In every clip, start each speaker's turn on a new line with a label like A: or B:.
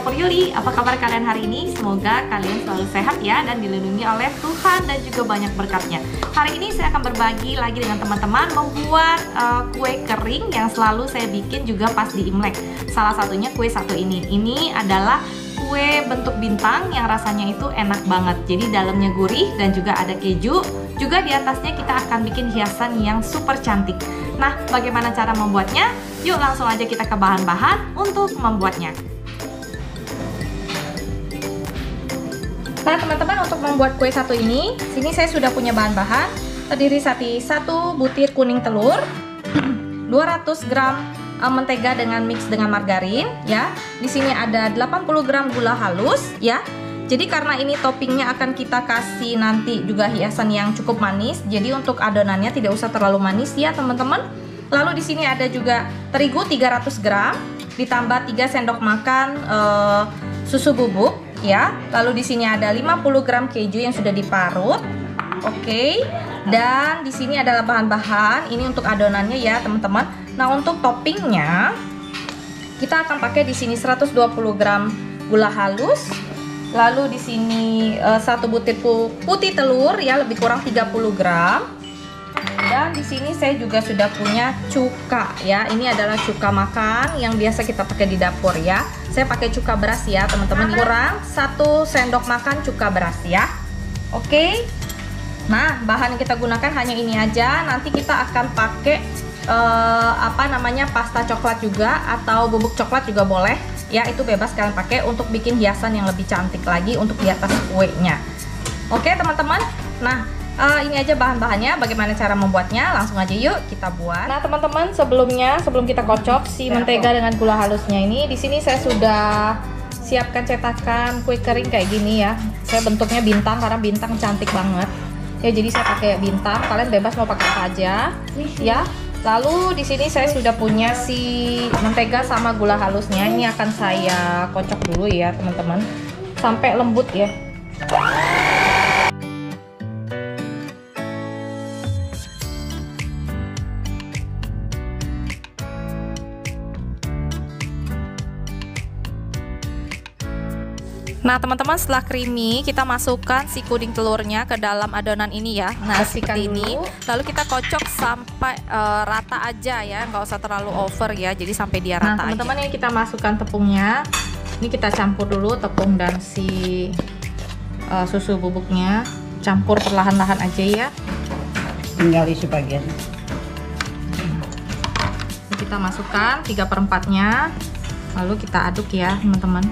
A: Dapur Yuli. Apa kabar kalian hari ini? Semoga kalian selalu sehat ya dan dilindungi oleh Tuhan dan juga banyak berkatnya. Hari ini saya akan berbagi lagi dengan teman-teman membuat kue kering yang selalu saya bikin juga pas di Imlek. Salah satunya kue satu ini. Ini adalah kue bentuk bintang yang rasanya itu enak banget. Jadi dalamnya gurih dan juga ada keju. Juga di atasnya kita akan bikin hiasan yang super cantik. Nah, bagaimana cara membuatnya? Yuk langsung aja kita ke bahan-bahan untuk membuatnya. Nah teman-teman, untuk membuat kue satu ini, sini saya sudah punya bahan-bahan. Terdiri satu butir kuning telur, 200 gram mentega dengan mix dengan margarin, ya. Di sini ada 80 gram gula halus, ya. Jadi karena ini toppingnya akan kita kasih nanti juga hiasan yang cukup manis, jadi untuk adonannya tidak usah terlalu manis ya teman-teman. Lalu di sini ada juga terigu 300 gram, ditambah 3 sendok makan susu bubuk, ya. Lalu di sini ada 50 gram keju yang sudah diparut. Oke. Dan di sini adalah bahan-bahan ini untuk adonannya ya, teman-teman. Nah, untuk toppingnya kita akan pakai di sini 120 gram gula halus. Lalu di sini 1 butir putih telur ya, lebih kurang 30 gram. Dan di sini saya juga sudah punya cuka ya. Ini adalah cuka makan yang biasa kita pakai di dapur ya. Saya pakai cuka beras ya, teman-teman. Kurang 1 sendok makan cuka beras ya. Oke. Nah, bahan yang kita gunakan hanya ini aja. Nanti kita akan pakai pasta coklat juga atau bubuk coklat juga boleh. Ya, itu bebas kalian pakai untuk bikin hiasan yang lebih cantik lagi untuk di atas kuenya. Oke, teman-teman. Nah, ini aja bahan-bahannya. Bagaimana cara membuatnya? Langsung aja yuk kita buat. Nah, teman-teman, sebelum kita kocok si mentega dengan gula halusnya ini, di sini saya sudah siapkan cetakan kue kering kayak gini ya. Saya bentuknya bintang karena bintang cantik banget. Ya, jadi saya pakai bintang. Kalian bebas mau pakai apa aja, ya. Lalu di sini saya sudah punya si mentega sama gula halusnya. Ini akan saya kocok dulu ya, teman-teman, sampai lembut ya. Nah teman-teman, setelah creamy kita masukkan si puding telurnya ke dalam adonan ini ya. Nah seperti ini. Lalu kita kocok sampai rata aja ya, nggak usah terlalu over ya. Jadi sampai dia rata. Nah teman-teman, ini kita masukkan tepungnya. Ini kita campur dulu tepung dan si susu bubuknya. Campur perlahan-lahan aja ya.
B: Tinggal isi bagian.
A: Ini kita masukkan 3/4-nya. Lalu kita aduk ya teman-teman.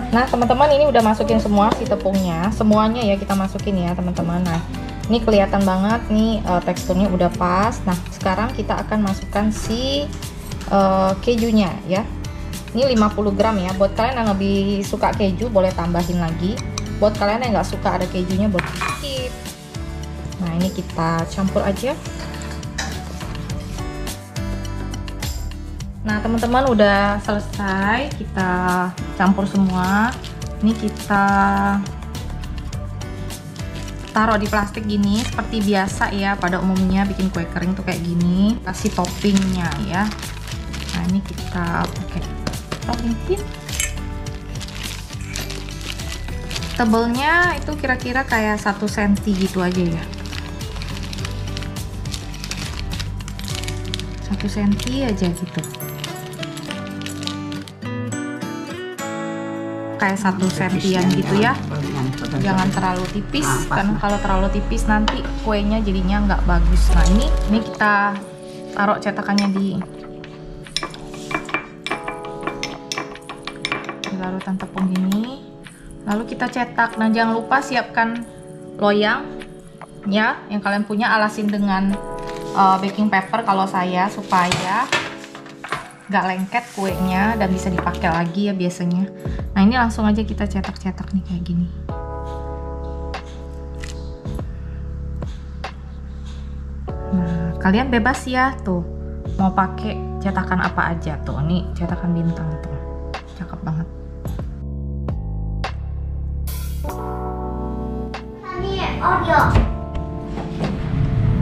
A: Nah teman-teman, ini udah masukin semua si tepungnya, semuanya ya kita masukin ya teman-teman. Nah ini kelihatan banget nih teksturnya udah pas. Nah sekarang kita akan masukkan si kejunya ya. Ini 50 gram ya. Buat kalian yang lebih suka keju boleh tambahin lagi. Buat kalian yang nggak suka ada kejunya boleh skip. Nah ini kita campur aja. Nah teman-teman, udah selesai kita campur semua. Ini kita taruh di plastik gini seperti biasa ya, pada umumnya bikin kue kering tuh kayak gini. Kasih toppingnya ya. Nah ini kita pakai topping. Tebelnya itu kira-kira kayak 1 cm gitu aja ya. 1 cm aja gitu. Kayak 1 sentian gitu ya. Jangan terlalu tipis, karena kalau terlalu tipis nanti kuenya jadinya nggak bagus. Nah ini kita taruh cetakannya di larutan tepung ini. Lalu kita cetak. Nah jangan lupa siapkan loyang ya, yang kalian punya. Alasin dengan baking paper kalau saya, supaya nggak lengket kuenya dan bisa dipakai lagi ya biasanya. Nah ini langsung aja kita cetak-cetak nih kayak gini. Nah kalian bebas ya tuh mau pakai cetakan apa aja tuh. Nih cetakan bintang tuh, cakep banget.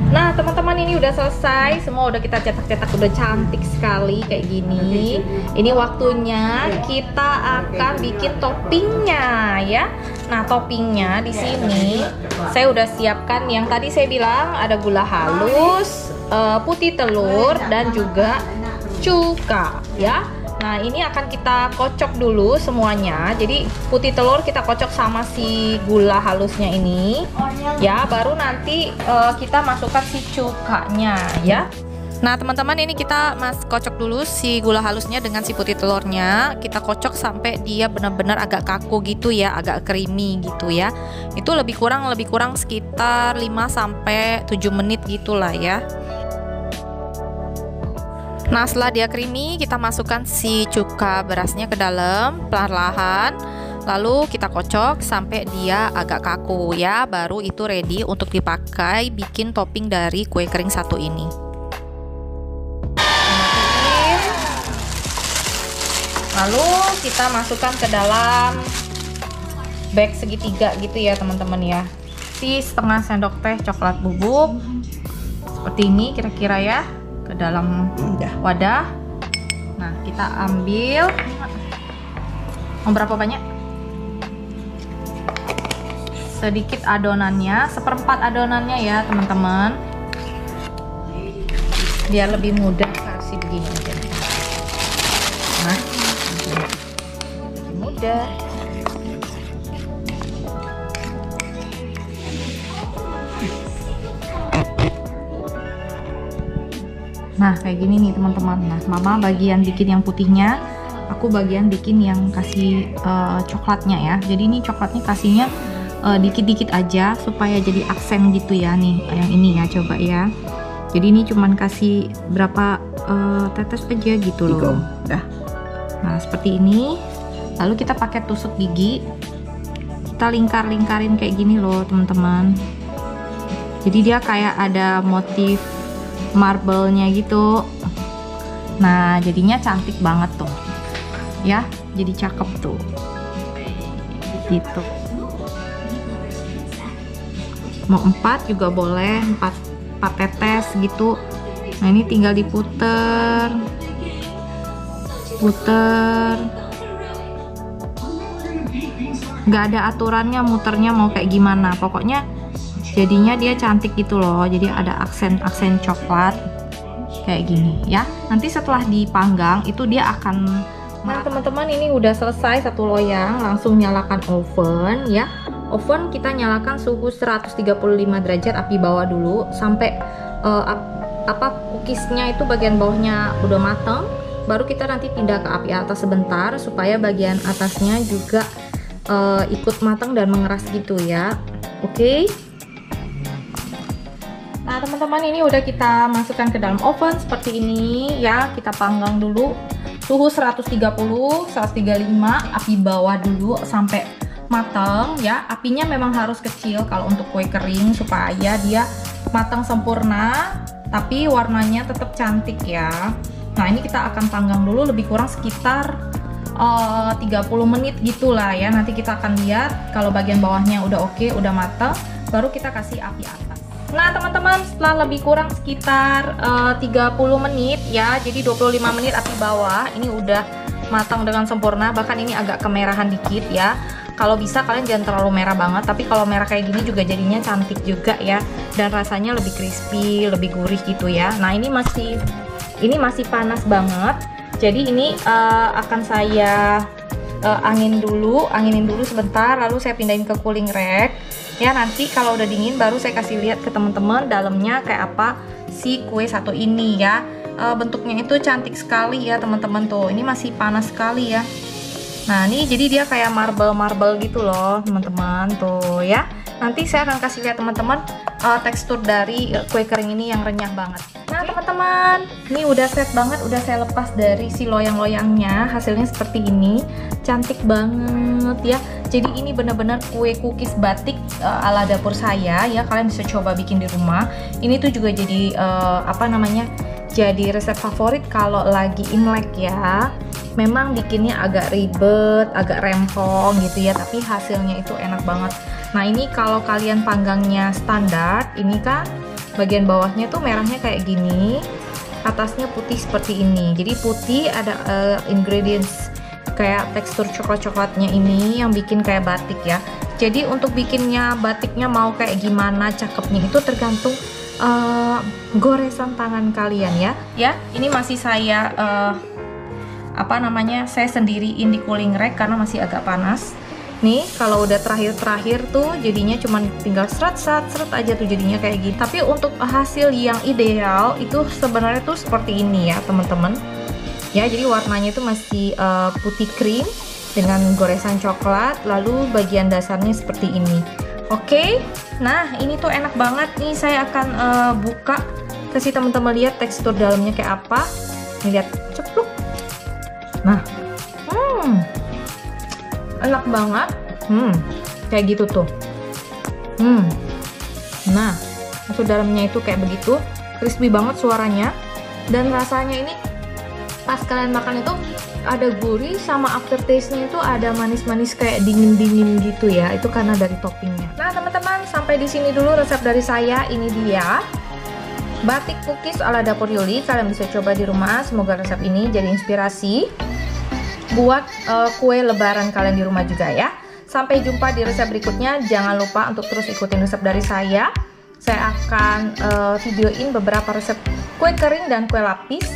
A: Nah teman-teman, ini udah selesai, semua udah kita cetak-cetak, udah cantik sekali kayak gini. Ini waktunya kita akan bikin toppingnya ya. Nah toppingnya di sini saya udah siapkan yang tadi saya bilang, ada gula halus, putih telur, dan juga cuka ya. Nah ini akan kita kocok dulu semuanya. Jadi putih telur kita kocok sama si gula halusnya ini ya, baru nanti kita masukkan si cukanya ya. Nah teman-teman, ini kita kocok dulu si gula halusnya dengan si putih telurnya. Kita kocok sampai dia benar-benar agak kaku gitu ya, agak creamy gitu ya. Itu lebih kurang sekitar 5-7 menit gitulah ya. Nah setelah dia creamy, kita masukkan si cuka berasnya ke dalam perlahan, lalu kita kocok sampai dia agak kaku ya, baru itu ready untuk dipakai bikin topping dari kue kering satu ini. Lalu kita masukkan ke dalam bag segitiga gitu ya teman-teman ya, si setengah sendok teh coklat bubuk seperti ini kira-kira ya, ke dalam wadah. Nah kita ambil, mau berapa banyak? Sedikit adonannya, 1/4 adonannya ya teman-teman, biar lebih mudah kasih begini aja. Nah lebih mudah. Nah kayak gini nih teman-teman. Nah mama bagian bikin yang putihnya, aku bagian bikin yang kasih coklatnya ya. Jadi ini coklatnya kasihnya dikit-dikit aja supaya jadi aksen gitu ya. Nih yang ini ya, coba ya. Jadi ini cuman kasih berapa tetes aja gitu loh. Nah seperti ini. Lalu kita pakai tusuk gigi, kita lingkar-lingkarin kayak gini loh teman-teman. Jadi dia kayak ada motif marble-nya gitu. Nah jadinya cantik banget tuh ya, jadi cakep tuh gitu. Mau 4 juga boleh, 4 tetes gitu. Nah ini tinggal diputer, nggak ada aturannya muternya mau kayak gimana, pokoknya jadinya dia cantik gitu loh. Jadi ada aksen coklat kayak gini ya. Nanti setelah dipanggang itu dia akan. Nah teman-teman, ini udah selesai satu loyang, langsung nyalakan oven ya. Oven kita nyalakan suhu 135 derajat, api bawah dulu sampai cookiesnya itu bagian bawahnya udah mateng. Baru kita nanti pindah ke api atas sebentar supaya bagian atasnya juga ikut matang dan mengeras gitu ya. Oke. Nah teman-teman, ini udah kita masukkan ke dalam oven seperti ini ya. Kita panggang dulu suhu 130, 135, api bawah dulu sampai matang ya. Apinya memang harus kecil kalau untuk kue kering supaya dia matang sempurna tapi warnanya tetap cantik ya. Nah ini kita akan panggang dulu lebih kurang sekitar 30 menit gitulah ya. Nanti kita akan lihat kalau bagian bawahnya udah oke, udah matang, baru kita kasih api atas. Nah teman-teman, setelah lebih kurang sekitar 30 menit ya, jadi 25 menit api bawah, ini udah matang dengan sempurna. Bahkan ini agak kemerahan dikit ya. Kalau bisa kalian jangan terlalu merah banget, tapi kalau merah kayak gini juga jadinya cantik juga ya, dan rasanya lebih crispy, lebih gurih gitu ya. Nah ini masih panas banget, jadi ini akan saya anginin dulu sebentar, lalu saya pindahin ke cooling rack ya. Nanti kalau udah dingin baru saya kasih lihat ke teman-teman dalamnya kayak apa si kue satu ini ya. Bentuknya itu cantik sekali ya teman-teman, tuh ini masih panas sekali ya. Nah ini jadi dia kayak marble gitu loh teman-teman, tuh ya. Nanti saya akan kasih lihat teman-teman tekstur dari kue kering ini yang renyah banget. Nah teman-teman, ini udah set banget, udah saya lepas dari si loyang-loyangnya. Hasilnya seperti ini, cantik banget ya. Jadi ini benar-benar kue cookies batik ala dapur saya ya. Kalian bisa coba bikin di rumah. Ini tuh juga jadi jadi resep favorit kalau lagi Imlek ya. Memang bikinnya agak ribet, agak rempong gitu ya, tapi hasilnya itu enak banget. Nah ini kalau kalian panggangnya standar, ini kan bagian bawahnya tuh merahnya kayak gini, atasnya putih seperti ini. Jadi putih ada ingredients kayak tekstur coklat-coklatnya ini yang bikin kayak batik ya. Jadi untuk bikinnya batiknya mau kayak gimana cakepnya itu tergantung goresan tangan kalian ya. Ya, ini masih saya saya sendiriin di cooling rack karena masih agak panas. Nih, kalau udah terakhir-terakhir tuh jadinya cuman tinggal seret aja tuh jadinya kayak gini. Tapi untuk hasil yang ideal itu sebenarnya tuh seperti ini ya, teman-teman. Ya, jadi warnanya itu masih putih krim dengan goresan coklat, lalu bagian dasarnya seperti ini. Oke. Nah, ini tuh enak banget nih. Saya akan buka, kasih teman-teman lihat tekstur dalamnya kayak apa. Nih, lihat, cepluk. Nah, enak banget. Kayak gitu tuh. Nah, itu dalamnya itu kayak begitu, crispy banget suaranya, dan rasanya ini pas kalian makan itu ada gurih sama aftertaste-nya itu ada manis-manis kayak dingin-dingin gitu ya. Itu karena dari toppingnya. Nah, teman-teman, sampai di sini dulu resep dari saya. Ini dia batik cookies ala Dapur Yuli. Kalian bisa coba di rumah. Semoga resep ini jadi inspirasi buat kue lebaran kalian di rumah juga ya. Sampai jumpa di resep berikutnya. Jangan lupa untuk terus ikutin resep dari saya. Saya akan videoin beberapa resep kue kering dan kue lapis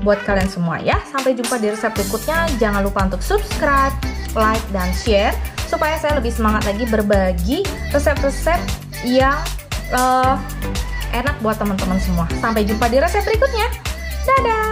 A: buat kalian semua ya. Sampai jumpa di resep berikutnya. Jangan lupa untuk subscribe, like, dan share supaya saya lebih semangat lagi berbagi resep-resep yang enak buat teman-teman semua. Sampai jumpa di resep berikutnya. Dadah!